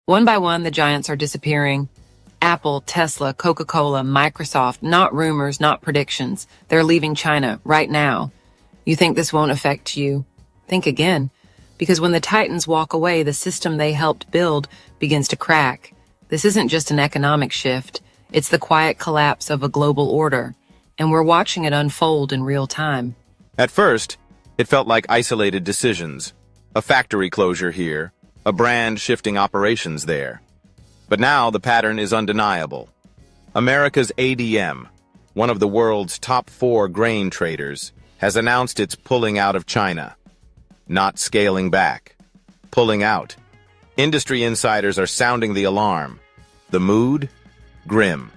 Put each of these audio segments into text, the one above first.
One by one, the giants are disappearing. Apple, Tesla, Coca-Cola, Microsoft, not rumors, not predictions. They're leaving China right now. You think this won't affect you? Think again. Because when the titans walk away, the system they helped build begins to crack. This isn't just an economic shift. It's the quiet collapse of a global order. And we're watching it unfold in real time. At first, it felt like isolated decisions. A factory closure here, a brand shifting operations there. But now the pattern is undeniable. America's ADM, one of the world's top 4 grain traders, has announced it's pulling out of China. Not scaling back. Pulling out. Industry insiders are sounding the alarm. The mood? Grim.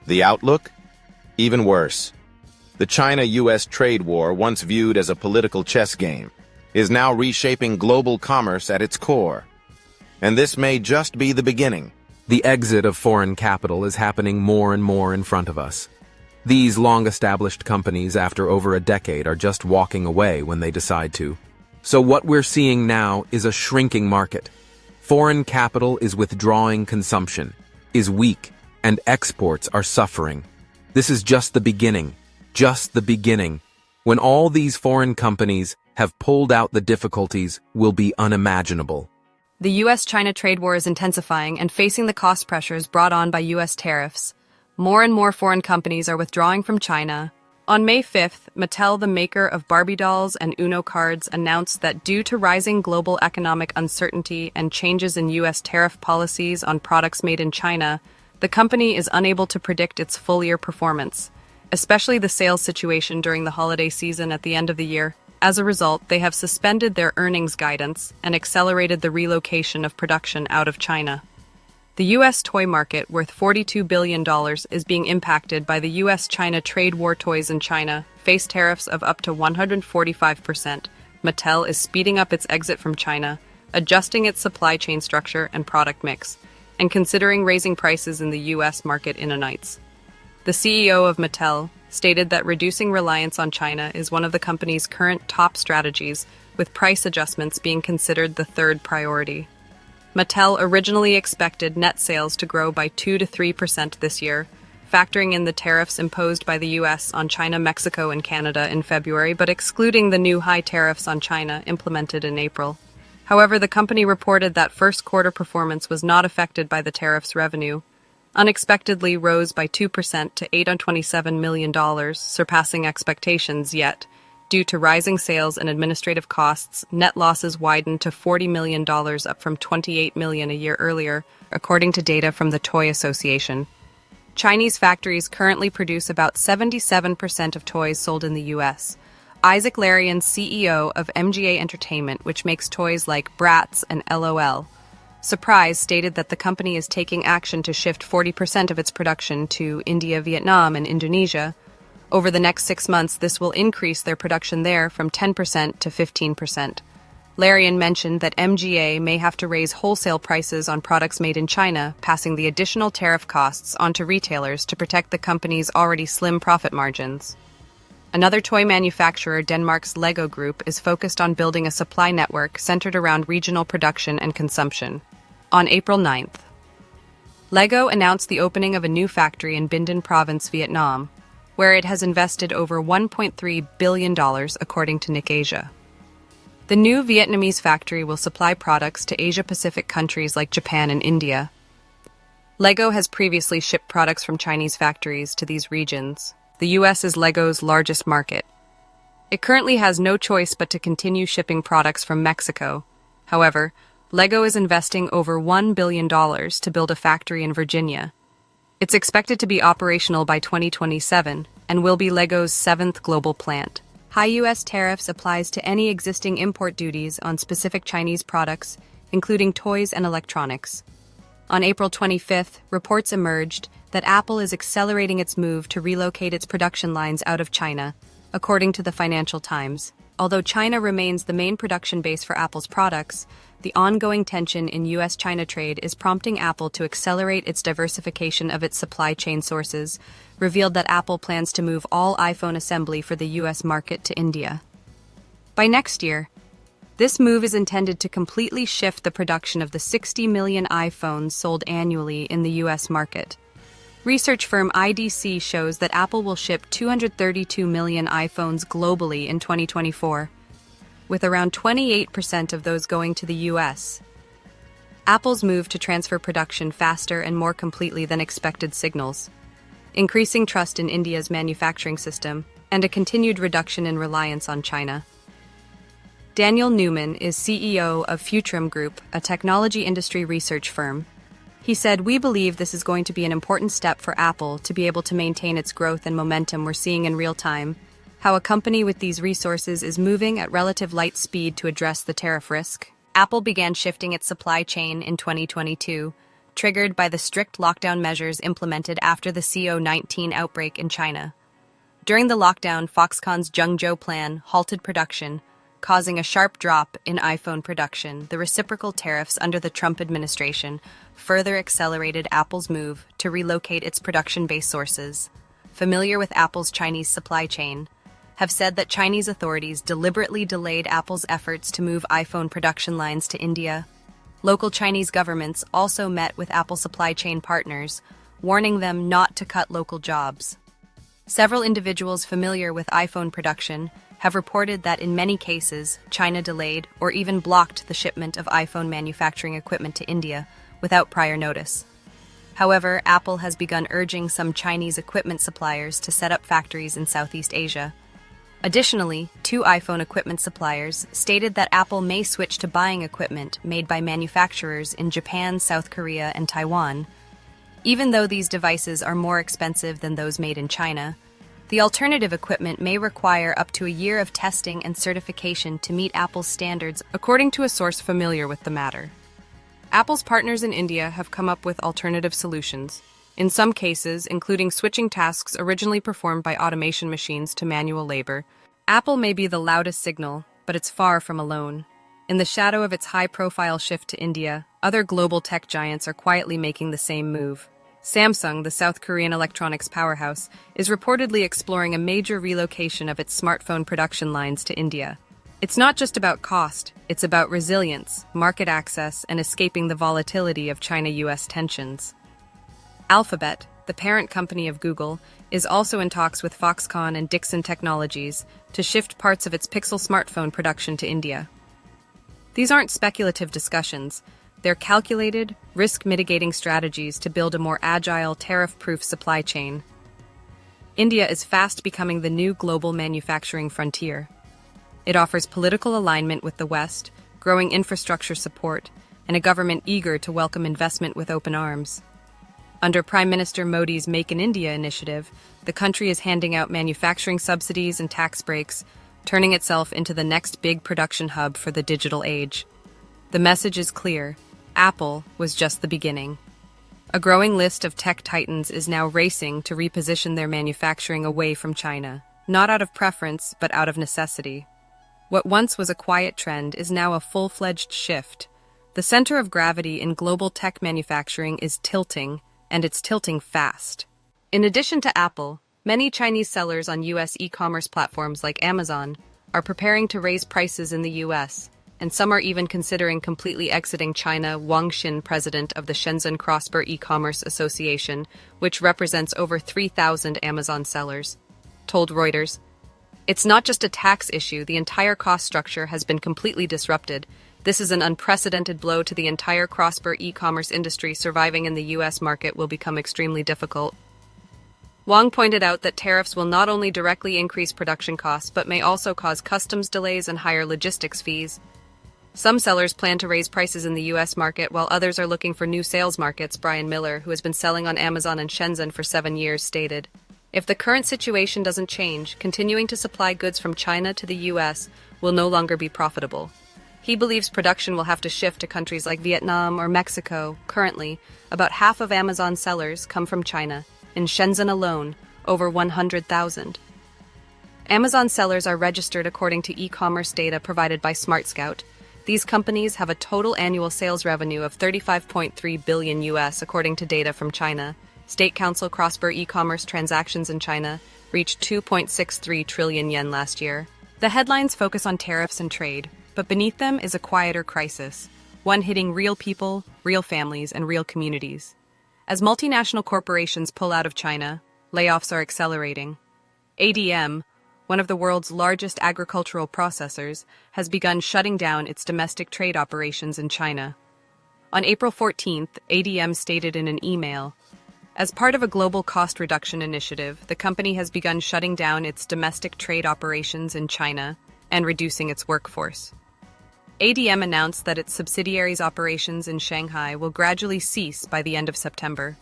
The outlook? Even worse. The China-US trade war, once viewed as a political chess game, is now reshaping global commerce at its core. And this may just be the beginning. The exit of foreign capital is happening more and more in front of us. These long-established companies, after over a decade, are just walking away when they decide to. So what we're seeing now is a shrinking market. Foreign capital is withdrawing consumption, is weak, and exports are suffering. This is just the beginning. Just the beginning. When all these foreign companies have pulled out, the difficulties will be unimaginable. The U.S.-China trade war is intensifying and facing the cost pressures brought on by U.S. tariffs. More and more foreign companies are withdrawing from China. On May 5th, Mattel, the maker of Barbie dolls and UNO cards, announced that due to rising global economic uncertainty and changes in U.S. tariff policies on products made in China, the company is unable to predict its full-year performance, especially the sales situation during the holiday season at the end of the year. As a result, they have suspended their earnings guidance and accelerated the relocation of production out of China. The U.S. toy market, worth $42 billion, is being impacted by the U.S.-China trade war. Toys in China face tariffs of up to 145%. Mattel is speeding up its exit from China, adjusting its supply chain structure and product mix, and considering raising prices in the U.S. market in nights. The CEO of Mattel stated that reducing reliance on China is one of the company's current top strategies, with price adjustments being considered the third priority. Mattel originally expected net sales to grow by 2 to 3% this year, factoring in the tariffs imposed by the U.S. on China, Mexico, and Canada in February, but excluding the new high tariffs on China implemented in April. However, the company reported that first quarter performance was not affected by the tariffs. Revenue unexpectedly rose by 2% to $827 million, surpassing expectations. Yet, due to rising sales and administrative costs, net losses widened to $40 million, up from $28 million a year earlier, according to data from the Toy Association. Chinese factories currently produce about 77% of toys sold in the U.S. Isaac Larian, CEO of MGA Entertainment, which makes toys like Bratz and LOL, Surprise, stated that the company is taking action to shift 40% of its production to India, Vietnam, and Indonesia. Over the next 6 months, this will increase their production there from 10% to 15%. Larian mentioned that MGA may have to raise wholesale prices on products made in China, passing the additional tariff costs onto retailers to protect the company's already slim profit margins. Another toy manufacturer, Denmark's Lego Group, is focused on building a supply network centered around regional production and consumption. On April 9th, Lego announced the opening of a new factory in Binh Dinh Province, Vietnam, where it has invested over $1.3 billion, according to Nick Asia. The new Vietnamese factory will supply products to Asia-Pacific countries like Japan and India. Lego has previously shipped products from Chinese factories to these regions. The U.S. is Lego's largest market. It currently has no choice but to continue shipping products from Mexico. However, Lego is investing over $1 billion to build a factory in Virginia. It's expected to be operational by 2027 and will be Lego's 7th global plant. High U.S. tariffs applies to any existing import duties on specific Chinese products, including toys and electronics. On April 25th, reports emerged that Apple is accelerating its move to relocate its production lines out of China, according to the Financial Times. Although China remains the main production base for Apple's products, the ongoing tension in U.S.-China trade is prompting Apple to accelerate its diversification of its supply chain sources, revealed that Apple plans to move all iPhone assembly for the U.S. market to India. By next year, This move is intended to completely shift the production of the 60 million iPhones sold annually in the US market. Research firm IDC shows that Apple will ship 232 million iPhones globally in 2024, with around 28% of those going to the US. Apple's move to transfer production faster and more completely than expected signals increasing trust in India's manufacturing system and a continued reduction in reliance on China. Daniel Newman is CEO of Futurum Group, a technology industry research firm. He said, "We believe this is going to be an important step for Apple to be able to maintain its growth and momentum we're seeing in real time, how a company with these resources is moving at relative light speed to address the tariff risk." Apple began shifting its supply chain in 2022, triggered by the strict lockdown measures implemented after the COVID-19 outbreak in China. During the lockdown, Foxconn's Zhengzhou plan halted production, causing a sharp drop in iPhone production. The reciprocal tariffs under the Trump administration further accelerated Apple's move to relocate its production-based sources. Familiar with Apple's Chinese supply chain, have said that Chinese authorities deliberately delayed Apple's efforts to move iPhone production lines to India. Local Chinese governments also met with Apple supply chain partners, warning them not to cut local jobs. Several individuals familiar with iPhone production have reported that in many cases, China delayed or even blocked the shipment of iPhone manufacturing equipment to India without prior notice. However, Apple has begun urging some Chinese equipment suppliers to set up factories in Southeast Asia. Additionally, 2 iPhone equipment suppliers stated that Apple may switch to buying equipment made by manufacturers in Japan, South Korea, and Taiwan. Even though these devices are more expensive than those made in China, the alternative equipment may require up to a year of testing and certification to meet Apple's standards, according to a source familiar with the matter. Apple's partners in India have come up with alternative solutions, in some cases including switching tasks originally performed by automation machines to manual labor. Apple may be the loudest signal, but it's far from alone. In the shadow of its high-profile shift to India, other global tech giants are quietly making the same move. Samsung, the South Korean electronics powerhouse, is reportedly exploring a major relocation of its smartphone production lines to India. It's not just about cost, it's about resilience, market access, and escaping the volatility of China-US tensions. Alphabet, the parent company of Google, is also in talks with Foxconn and Dixon Technologies to shift parts of its Pixel smartphone production to India. These aren't speculative discussions. They're calculated, risk-mitigating strategies to build a more agile, tariff-proof supply chain. India is fast becoming the new global manufacturing frontier. It offers political alignment with the West, growing infrastructure support, and a government eager to welcome investment with open arms. Under Prime Minister Modi's Make in India initiative, the country is handing out manufacturing subsidies and tax breaks, turning itself into the next big production hub for the digital age. The message is clear. Apple was just the beginning. A growing list of tech titans is now racing to reposition their manufacturing away from China, not out of preference, but out of necessity. What once was a quiet trend is now a full-fledged shift. The center of gravity in global tech manufacturing is tilting, and it's tilting fast. In addition to Apple, many Chinese sellers on U.S. e-commerce platforms like Amazon are preparing to raise prices in the U.S., and some are even considering completely exiting China. Wang Xin, president of the Shenzhen Cross-Border E-commerce Association, which represents over 3,000 Amazon sellers, told Reuters, "It's not just a tax issue, the entire cost structure has been completely disrupted. This is an unprecedented blow to the entire cross-border e-commerce industry. Surviving in the U.S. market will become extremely difficult." Wang pointed out that tariffs will not only directly increase production costs, but may also cause customs delays and higher logistics fees. Some sellers plan to raise prices in the U.S. market, while others are looking for new sales markets. Brian Miller, who has been selling on Amazon and Shenzhen for 7 years, stated, "If the current situation doesn't change, continuing to supply goods from China to the U.S. will no longer be profitable." He believes production will have to shift to countries like Vietnam or Mexico. Currently, about half of Amazon sellers come from China. In Shenzhen alone, over 100,000. Amazon sellers are registered according to e-commerce data provided by SmartScout. These companies have a total annual sales revenue of $35.3 billion US, according to data from China. State Council cross-border e-commerce transactions in China reached 2.63 trillion yen last year. The headlines focus on tariffs and trade, But beneath them is a quieter crisis, one hitting real people, real families, and real communities. As multinational corporations pull out of China, layoffs are accelerating. ADM, one of the world's largest agricultural processors, has begun shutting down its domestic trade operations in China. On April 14th, ADM stated in an email, "As part of a global cost reduction initiative, the company has begun shutting down its domestic trade operations in China and reducing its workforce." ADM announced that its subsidiaries' operations in Shanghai will gradually cease by the end of September.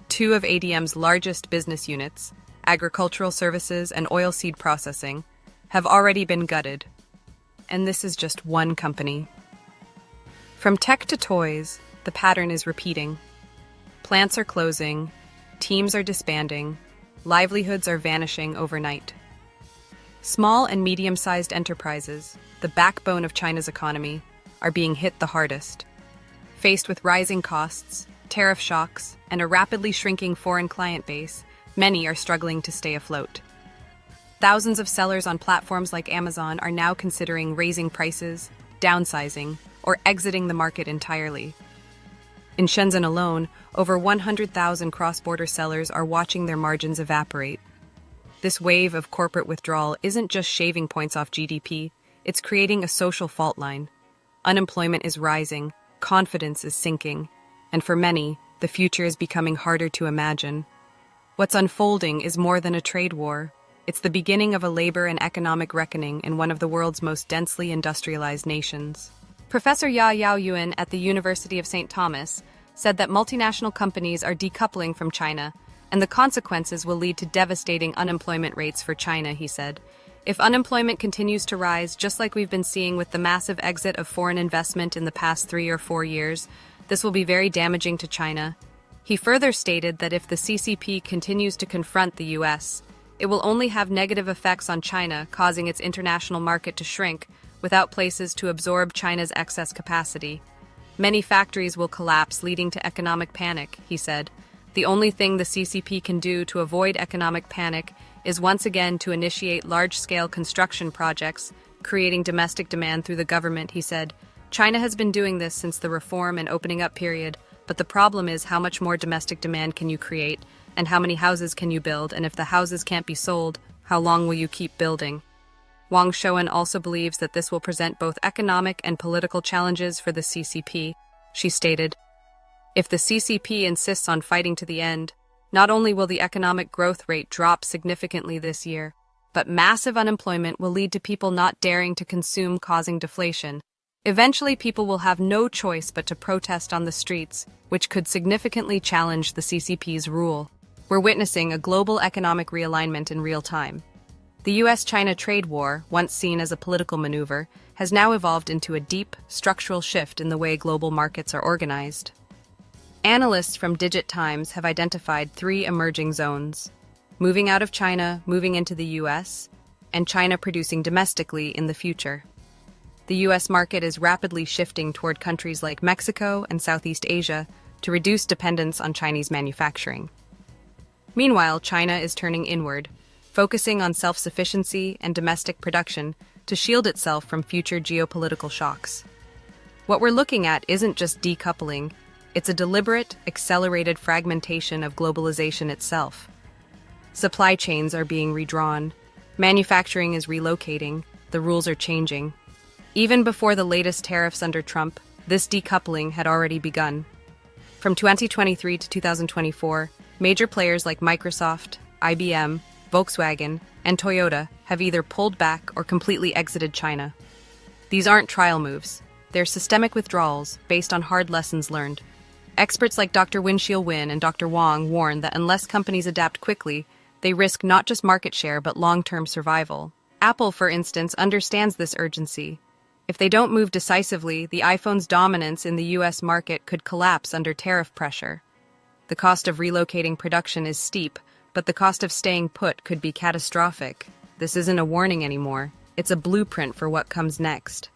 Two of ADM's largest business units, agricultural services and oilseed processing, have already been gutted. And this is just one company. From tech to toys, the pattern is repeating. Plants are closing, teams are disbanding, livelihoods are vanishing overnight. Small and medium-sized enterprises, the backbone of China's economy, are being hit the hardest. Faced with rising costs, tariff shocks, and a rapidly shrinking foreign client base, many are struggling to stay afloat. Thousands of sellers on platforms like Amazon are now considering raising prices, downsizing, or exiting the market entirely. In Shenzhen alone, over 100,000 cross-border sellers are watching their margins evaporate. This wave of corporate withdrawal isn't just shaving points off GDP, it's creating a social fault line. Unemployment is rising, confidence is sinking, and for many, the future is becoming harder to imagine. What's unfolding is more than a trade war. It's the beginning of a labor and economic reckoning in one of the world's most densely industrialized nations. Professor Yao Yuan at the University of St. Thomas said that multinational companies are decoupling from China, and the consequences will lead to devastating unemployment rates for China, he said. If unemployment continues to rise, just like we've been seeing with the massive exit of foreign investment in the past 3 or 4 years, this will be very damaging to China. He further stated that if the CCP continues to confront the U.S., it will only have negative effects on China, causing its international market to shrink, without places to absorb China's excess capacity. Many factories will collapse, leading to economic panic, he said. The only thing the CCP can do to avoid economic panic is once again to initiate large-scale construction projects, creating domestic demand through the government, he said. China has been doing this since the reform and opening up period, but the problem is how much more domestic demand can you create, and how many houses can you build, and if the houses can't be sold, how long will you keep building? Wang Shouwen also believes that this will present both economic and political challenges for the CCP. She stated, "If the CCP insists on fighting to the end, not only will the economic growth rate drop significantly this year, but massive unemployment will lead to people not daring to consume, causing deflation. Eventually, people will have no choice but to protest on the streets, which could significantly challenge the CCP's rule. We're witnessing a global economic realignment in real time. The US-China trade war, once seen as a political maneuver, has now evolved into a deep, structural shift in the way global markets are organized." Analysts from Digit Times have identified 3 emerging zones: moving out of China, moving into the US, and China producing domestically in the future. The US market is rapidly shifting toward countries like Mexico and Southeast Asia to reduce dependence on Chinese manufacturing. Meanwhile, China is turning inward, focusing on self-sufficiency and domestic production to shield itself from future geopolitical shocks. What we're looking at isn't just decoupling, it's a deliberate, accelerated fragmentation of globalization itself. Supply chains are being redrawn, manufacturing is relocating, the rules are changing. Even before the latest tariffs under Trump, this decoupling had already begun. From 2023 to 2024, major players like Microsoft, IBM, Volkswagen, and Toyota have either pulled back or completely exited China. These aren't trial moves. They're systemic withdrawals based on hard lessons learned. Experts like Dr. Winxiu Win and Dr. Wang warn that unless companies adapt quickly, they risk not just market share but long-term survival. Apple, for instance, understands this urgency. If they don't move decisively, the iPhone's dominance in the US market could collapse under tariff pressure. The cost of relocating production is steep, but the cost of staying put could be catastrophic. This isn't a warning anymore. It's a blueprint for what comes next.